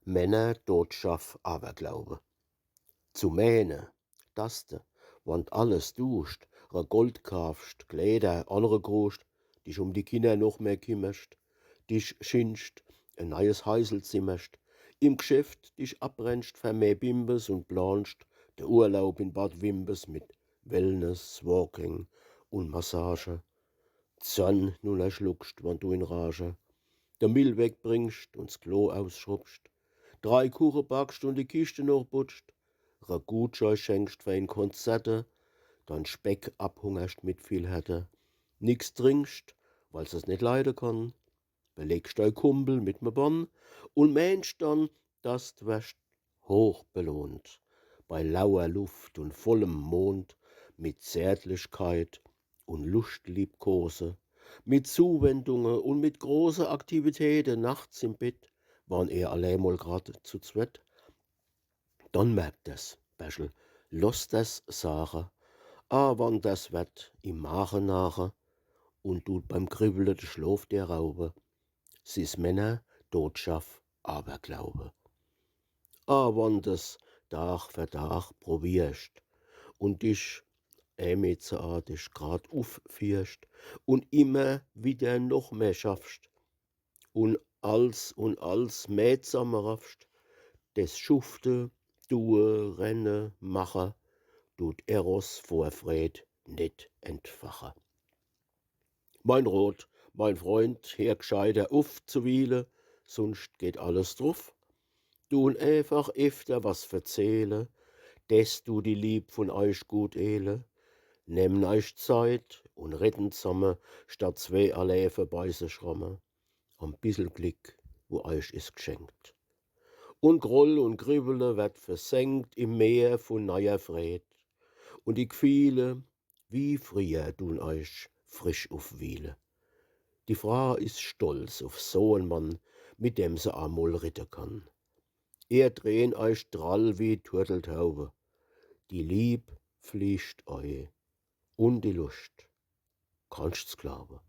Männer, Totschaf, Aberglaube. Zu mähne, Taste, wann alles duscht, Gold kaufst, Kleider, andere gruscht, dich die Kinder noch mehr kümmerst, dich schindscht, ein neues Häusl zimmerst, im Geschäft dich abrennst, für mehr Bimbes und planst, der Urlaub in Bad Wimbes mit Wellness, Walking und Massage. Zorn nun erschluckst, wann du in Rage der Müll wegbringst und Klo ausschrubbst, 3 Kuchen backst und die Kiste noch putzt, Gutschein schenkst für ein Konzerte, dann Speck abhungerst mit viel Härte, nix trinkst, weil's es nicht leiden kann, belegst dei Kumpel mit me Bonn und meinst dann, dass d wärst hoch belohnt, bei lauer Luft und vollem Mond, mit Zärtlichkeit und Lustliebkose, mit Zuwendungen und mit große Aktivitäten nachts im Bett, wann allein mal grad zu zweit, dann merkt es, Bäschel, loss das Sache, wann das wird im Magen nache und tut beim Kribbeln de Schlaf der Raube, sie's Männer, Totschaf, Aberglaube. Wann das Tag für Tag probierst und dich mähzeartig grad auffierst und immer wieder noch mehr schaffst und als mehr zusammenraffst, des Schufte, Tue, Renne, Mache, tut Eros vor Fred nicht entfache. Mein Rot, mein Freund, her gescheiter aufzuwiele, sonst geht alles drauf. Tun einfach öfter was verzähle, des du die Lieb von euch gut ehle. Nehmen euch Zeit und retten zusammen, statt zwei allein vorbeiße schramme. Am bissel Glück, wo euch is geschenkt. Und Groll und Kribbele wird versenkt im Meer von neuer Fred. Und die Gefühle, wie früher tun euch frisch aufwiele. Die Frau ist stolz auf so einen Mann, mit dem sie amol ritten kann. Drehen euch drall wie Turteltaube. Die Lieb fliegt eu und die Lust. Kannst's glauben.